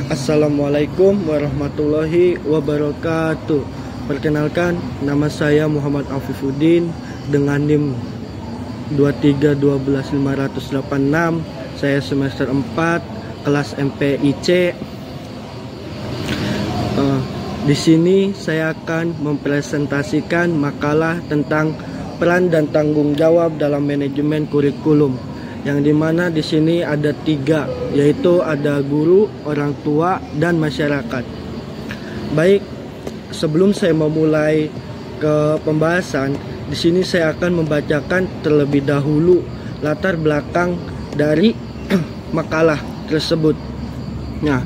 Assalamualaikum warahmatullahi wabarakatuh. Perkenalkan, nama saya Muhammad Afifuddin dengan NIM 2312586. Saya semester 4 kelas MPIC. Di sini saya akan mempresentasikan makalah tentang peran dan tanggung jawab dalam manajemen kurikulum, yang dimana di sini ada 3, yaitu ada guru, orang tua, dan masyarakat. Baik, sebelum saya memulai ke pembahasan, di sini saya akan membacakan terlebih dahulu latar belakang dari makalah tersebut. Nah,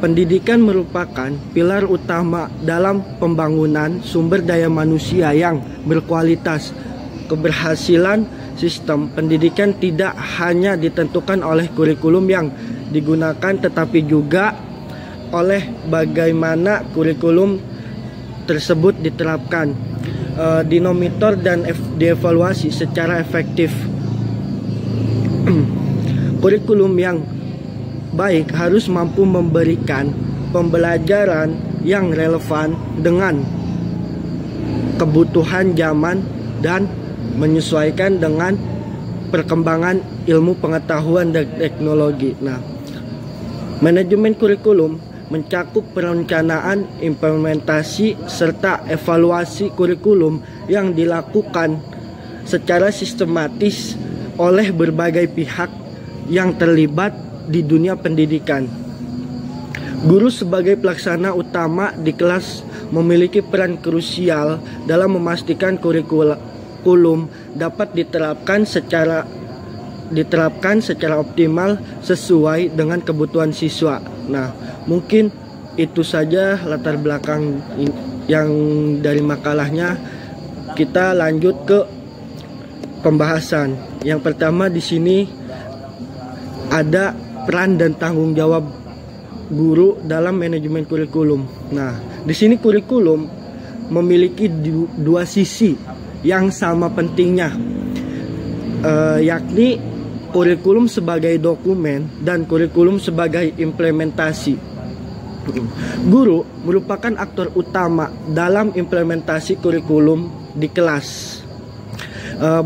pendidikan merupakan pilar utama dalam pembangunan sumber daya manusia yang berkualitas. Keberhasilan sistem pendidikan tidak hanya ditentukan oleh kurikulum yang digunakan, tetapi juga oleh bagaimana kurikulum tersebut diterapkan, dimonitor dan dievaluasi secara efektif. Kurikulum yang baik harus mampu memberikan pembelajaran yang relevan dengan kebutuhan zaman dan menyesuaikan dengan perkembangan ilmu pengetahuan dan teknologi. Nah, manajemen kurikulum mencakup perencanaan, implementasi, serta evaluasi kurikulum yang dilakukan secara sistematis oleh berbagai pihak yang terlibat di dunia pendidikan. Guru sebagai pelaksana utama di kelas memiliki peran krusial dalam memastikan kurikulum dapat diterapkan secara optimal sesuai dengan kebutuhan siswa. Nah, mungkin itu saja latar belakang yang dari makalahnya. Kita lanjut ke pembahasan. Yang pertama di sini ada peran dan tanggung jawab guru dalam manajemen kurikulum. Nah, di sini kurikulum memiliki dua sisi yang sama pentingnya, yakni kurikulum sebagai dokumen dan kurikulum sebagai implementasi. Guru merupakan aktor utama dalam implementasi kurikulum di kelas.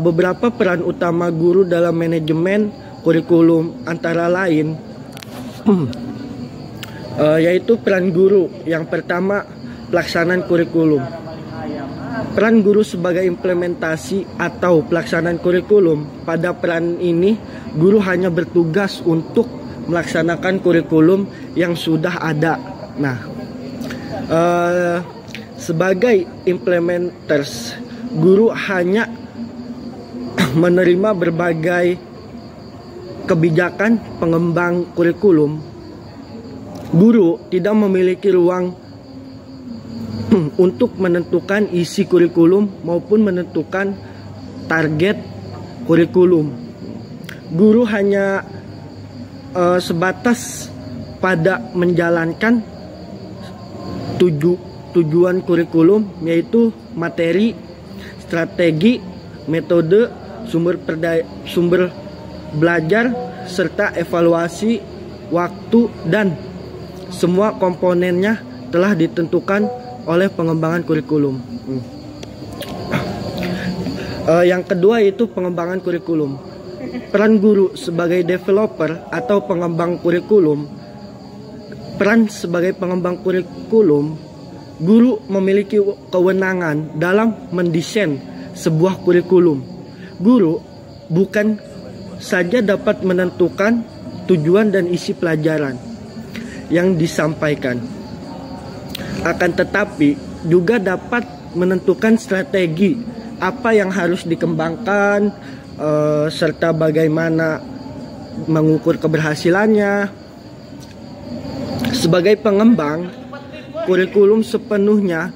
Beberapa peran utama guru dalam manajemen kurikulum antara lain yaitu peran guru. Yang pertama, pelaksanaan kurikulum. Peran guru sebagai implementasi atau pelaksanaan kurikulum. Pada peran ini, guru hanya bertugas untuk melaksanakan kurikulum yang sudah ada. Nah, sebagai implementers, guru hanya menerima berbagai kebijakan pengembang kurikulum. Guru tidak memiliki ruang untuk menentukan isi kurikulum maupun menentukan target kurikulum. Guru hanya sebatas pada menjalankan tujuan kurikulum, yaitu materi, strategi, metode, sumber belajar, serta evaluasi waktu, dan semua komponennya telah ditentukan oleh pengembangan kurikulum. Yang kedua itu pengembangan kurikulum. Peran guru sebagai developer atau pengembang kurikulum. Peran sebagai pengembang kurikulum, guru memiliki kewenangan dalam mendesain sebuah kurikulum. Guru bukan saja dapat menentukan tujuan dan isi pelajaran yang disampaikan, akan tetapi juga dapat menentukan strategi apa yang harus dikembangkan, serta bagaimana mengukur keberhasilannya. Sebagai pengembang kurikulum sepenuhnya,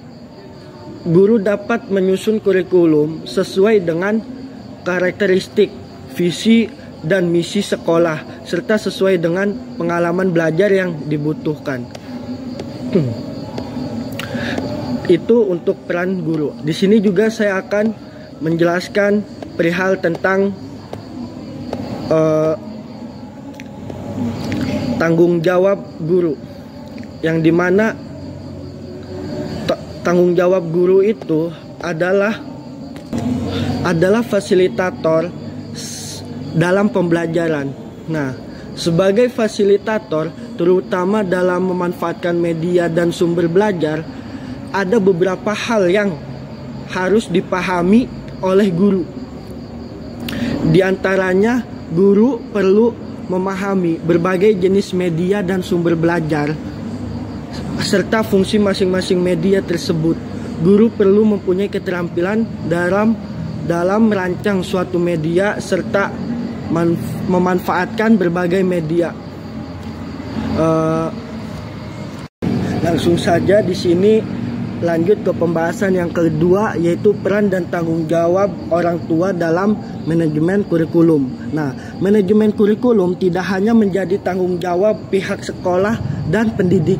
guru dapat menyusun kurikulum sesuai dengan karakteristik, visi, dan misi sekolah, serta sesuai dengan pengalaman belajar yang dibutuhkan. Itu untuk peran guru. Di sini juga saya akan menjelaskan perihal tentang tanggung jawab guru, yang dimana tanggung jawab guru itu adalah fasilitator dalam pembelajaran. Nah, sebagai fasilitator, terutama dalam memanfaatkan media dan sumber belajar, ada beberapa hal yang harus dipahami oleh guru. Di antaranya, guru perlu memahami berbagai jenis media dan sumber belajar, serta fungsi masing-masing media tersebut. Guru perlu mempunyai keterampilan dalam merancang suatu media serta memanfaatkan berbagai media. Langsung saja di sini lanjut ke pembahasan yang kedua, yaitu peran dan tanggung jawab orang tua dalam manajemen kurikulum. Nah, manajemen kurikulum tidak hanya menjadi tanggung jawab pihak sekolah dan pendidik,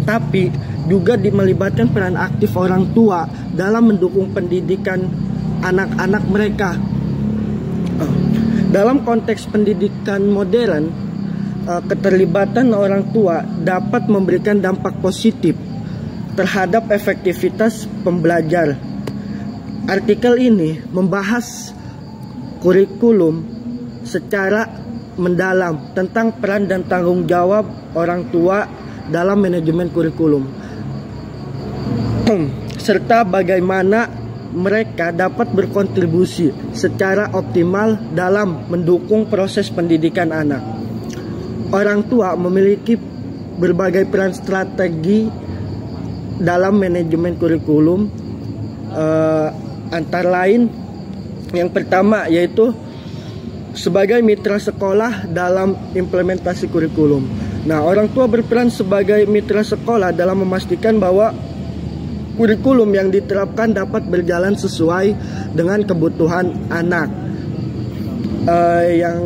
tapi juga melibatkan peran aktif orang tua dalam mendukung pendidikan anak-anak mereka. Dalam konteks pendidikan modern, keterlibatan orang tua dapat memberikan dampak positif terhadap efektivitas pembelajar. Artikel ini membahas kurikulum secara mendalam tentang peran dan tanggung jawab orang tua dalam manajemen kurikulum, serta bagaimana mereka dapat berkontribusi secara optimal dalam mendukung proses pendidikan anak. Orang tua memiliki berbagai peran strategi dalam manajemen kurikulum, antara lain yang pertama yaitu sebagai mitra sekolah dalam implementasi kurikulum. Nah, orang tua berperan sebagai mitra sekolah dalam memastikan bahwa kurikulum yang diterapkan dapat berjalan sesuai dengan kebutuhan anak. Yang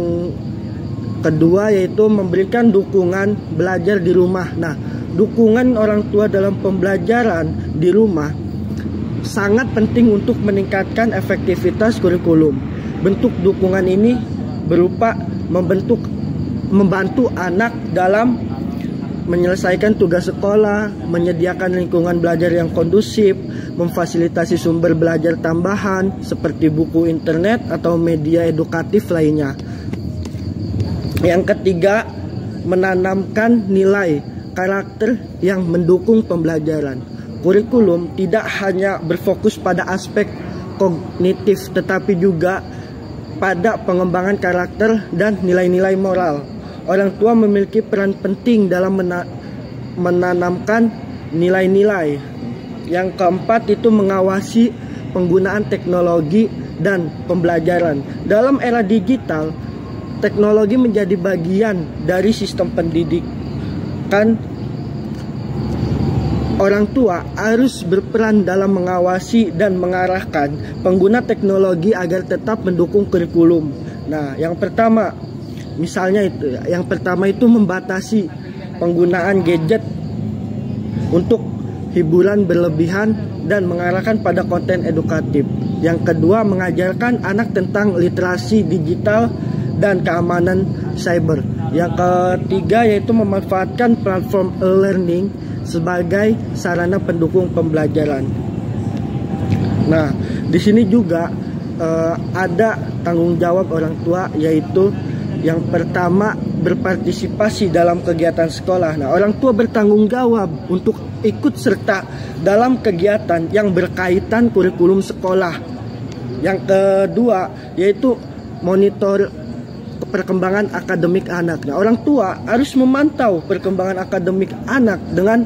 kedua yaitu memberikan dukungan belajar di rumah. Nah, dukungan orang tua dalam pembelajaran di rumah sangat penting untuk meningkatkan efektivitas kurikulum. Bentuk dukungan ini berupa membantu anak dalam menyelesaikan tugas sekolah, menyediakan lingkungan belajar yang kondusif, memfasilitasi sumber belajar tambahan seperti buku internet atau media edukatif lainnya. Yang ketiga, menanamkan nilai karakter yang mendukung pembelajaran. Kurikulum tidak hanya berfokus pada aspek kognitif, tetapi juga pada pengembangan karakter dan nilai-nilai moral. Orang tua memiliki peran penting dalam menanamkan nilai-nilai. Yang keempat itu mengawasi penggunaan teknologi dan pembelajaran. Dalam era digital, teknologi menjadi bagian dari sistem pendidikan. Orang tua harus berperan dalam mengawasi dan mengarahkan pengguna teknologi agar tetap mendukung kurikulum. Nah, yang pertama itu membatasi penggunaan gadget untuk hiburan berlebihan dan mengarahkan pada konten edukatif. Yang kedua, mengajarkan anak tentang literasi digital dan keamanan cyber. Yang ketiga yaitu memanfaatkan platform e-learning sebagai sarana pendukung pembelajaran. Nah, di sini juga ada tanggung jawab orang tua, yaitu yang pertama berpartisipasi dalam kegiatan sekolah. Nah, orang tua bertanggung jawab untuk ikut serta dalam kegiatan yang berkaitan kurikulum sekolah. Yang kedua yaitu monitor perkembangan akademik anak. Nah, orang tua harus memantau perkembangan akademik anak dengan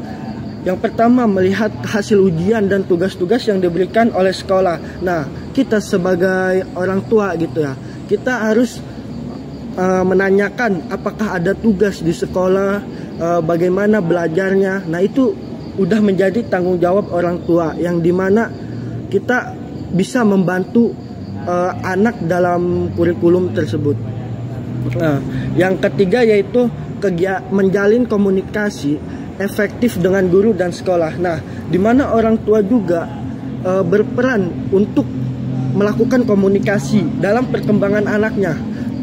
yang pertama melihat hasil ujian dan tugas-tugas yang diberikan oleh sekolah. Nah, kita sebagai orang tua gitu ya, kita harus menanyakan apakah ada tugas di sekolah, bagaimana belajarnya. Nah, itu udah menjadi tanggung jawab orang tua, yang dimana kita bisa membantu anak dalam kurikulum tersebut. Nah, yang ketiga yaitu menjalin komunikasi efektif dengan guru dan sekolah. Nah, di mana orang tua juga berperan untuk melakukan komunikasi dalam perkembangan anaknya.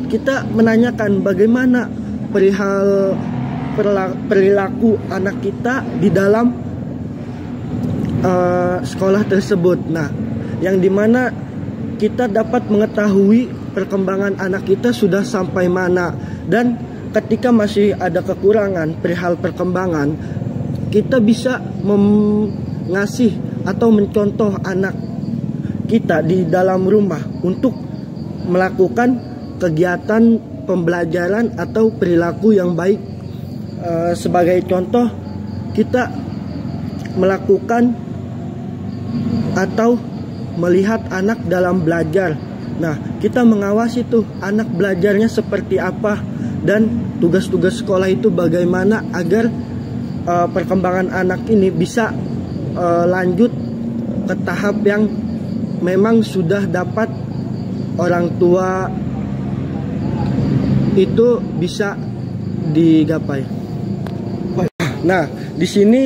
Kita menanyakan bagaimana perihal perilaku anak kita di dalam sekolah tersebut. Nah, yang dimana kita dapat mengetahui perkembangan anak kita sudah sampai mana, dan ketika masih ada kekurangan perihal perkembangan, kita bisa ngasih atau mencontoh anak kita di dalam rumah untuk melakukan kegiatan pembelajaran atau perilaku yang baik. Sebagai contoh, kita melakukan atau melihat anak dalam belajar. Nah, kita mengawasi tuh anak belajarnya seperti apa, dan tugas-tugas sekolah itu bagaimana agar perkembangan anak ini bisa lanjut ke tahap yang memang sudah dapat orang tua itu bisa digapai. Nah, di sini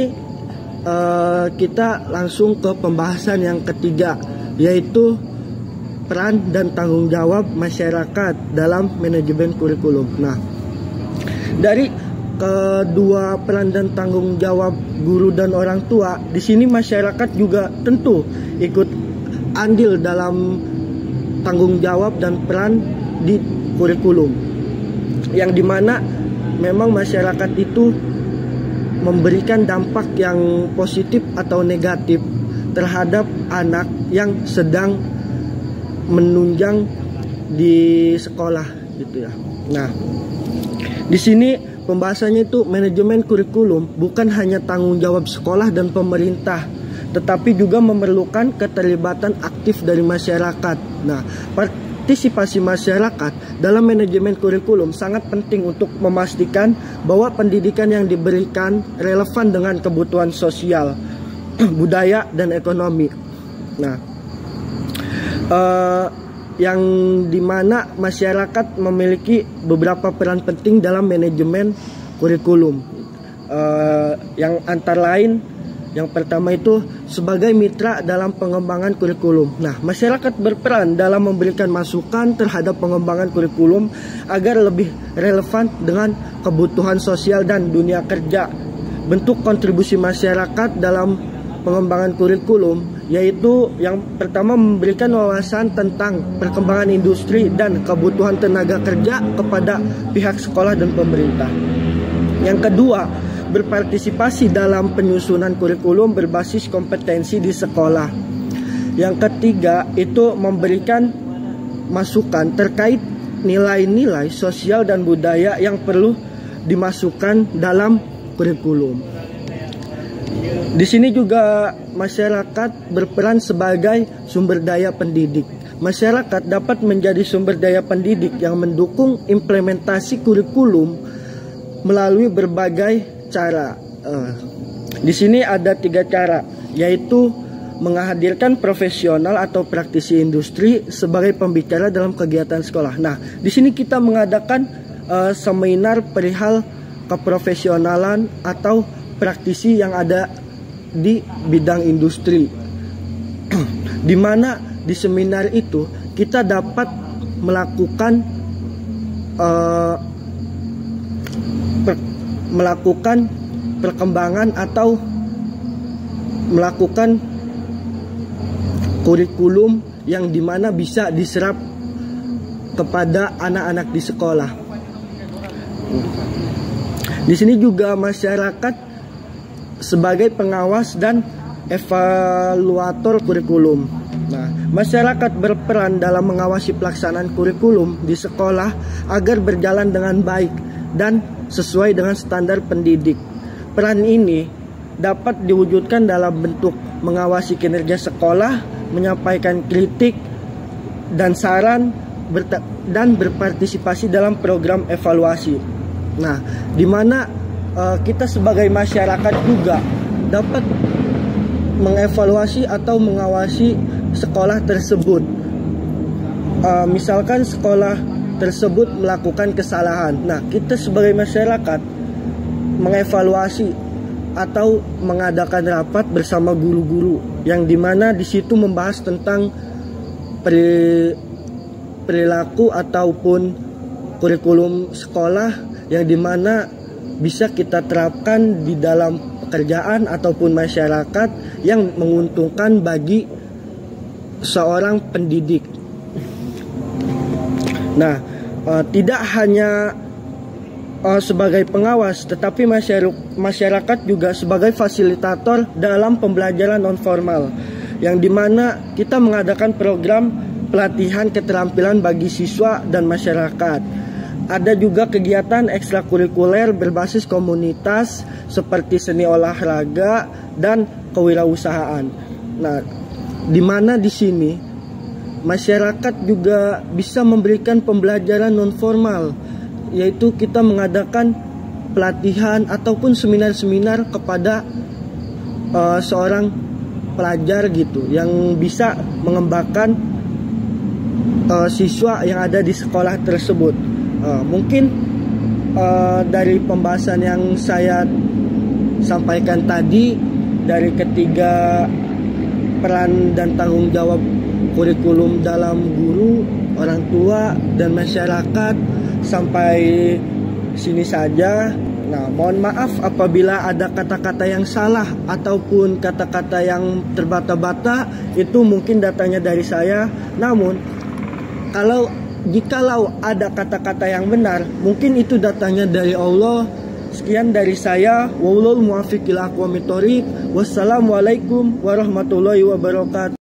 kita langsung ke pembahasan yang ketiga, yaitu peran dan tanggung jawab masyarakat dalam manajemen kurikulum. Nah, dari kedua peran dan tanggung jawab guru dan orang tua, di sini masyarakat juga tentu ikut andil dalam tanggung jawab dan peran di kurikulum, yang dimana memang masyarakat itu memberikan dampak yang positif atau negatif terhadap anak yang sedang menunjang di sekolah gitu ya. Nah, di sini pembahasannya itu manajemen kurikulum bukan hanya tanggung jawab sekolah dan pemerintah, tetapi juga memerlukan keterlibatan aktif dari masyarakat. Nah, partisipasi masyarakat dalam manajemen kurikulum sangat penting untuk memastikan bahwa pendidikan yang diberikan relevan dengan kebutuhan sosial, budaya, dan ekonomi. Nah, yang dimana masyarakat memiliki beberapa peran penting dalam manajemen kurikulum, yang antara lain yang pertama itu sebagai mitra dalam pengembangan kurikulum. Nah, masyarakat berperan dalam memberikan masukan terhadap pengembangan kurikulum agar lebih relevan dengan kebutuhan sosial dan dunia kerja. Bentuk kontribusi masyarakat dalam pengembangan kurikulum yaitu yang pertama memberikan wawasan tentang perkembangan industri dan kebutuhan tenaga kerja kepada pihak sekolah dan pemerintah. Yang kedua, berpartisipasi dalam penyusunan kurikulum berbasis kompetensi di sekolah. Yang ketiga, itu memberikan masukan terkait nilai-nilai sosial dan budaya yang perlu dimasukkan dalam kurikulum. Di sini juga masyarakat berperan sebagai sumber daya pendidik. Masyarakat dapat menjadi sumber daya pendidik yang mendukung implementasi kurikulum melalui berbagai cara. Di sini ada 3 cara, yaitu menghadirkan profesional atau praktisi industri sebagai pembicara dalam kegiatan sekolah. Nah, di sini kita mengadakan seminar perihal keprofesionalan atau praktisi yang ada di bidang industri, di mana di seminar itu kita dapat melakukan perkembangan atau melakukan kurikulum yang dimana bisa diserap kepada anak-anak di sekolah. Di sini juga masyarakat sebagai pengawas dan evaluator kurikulum. Nah, masyarakat berperan dalam mengawasi pelaksanaan kurikulum di sekolah agar berjalan dengan baik dan sesuai dengan standar pendidik. Peran ini dapat diwujudkan dalam bentuk mengawasi kinerja sekolah, menyampaikan kritik dan saran, dan berpartisipasi dalam program evaluasi. Nah, di mana kita sebagai masyarakat juga dapat mengevaluasi atau mengawasi sekolah tersebut. Misalkan sekolah tersebut melakukan kesalahan. Nah, kita sebagai masyarakat mengevaluasi atau mengadakan rapat bersama guru-guru yang dimana di situ membahas tentang perilaku ataupun kurikulum sekolah, yang dimana bisa kita terapkan di dalam pekerjaan ataupun masyarakat yang menguntungkan bagi seorang pendidik. Nah, tidak hanya sebagai pengawas, tetapi masyarakat juga sebagai fasilitator dalam pembelajaran non formal, yang dimana kita mengadakan program pelatihan keterampilan bagi siswa dan masyarakat. Ada juga kegiatan ekstrakurikuler berbasis komunitas seperti seni olahraga dan kewirausahaan. Nah, dimana di sini masyarakat juga bisa memberikan pembelajaran non formal, yaitu kita mengadakan pelatihan ataupun seminar-seminar kepada seorang pelajar gitu, yang bisa mengembangkan siswa yang ada di sekolah tersebut. Mungkin dari pembahasan yang saya sampaikan tadi, dari ketiga peran dan tanggung jawab kurikulum dalam guru, orang tua, dan masyarakat, sampai sini saja. Nah, mohon maaf apabila ada kata-kata yang salah ataupun kata-kata yang terbata-bata, itu mungkin datanya dari saya. Namun, jikalau ada kata-kata yang benar, mungkin itu datanya dari Allah. Sekian dari saya. Wallahul muwaffiq ila aqwamit thoriq. Wassalamualaikum warahmatullahi wabarakatuh.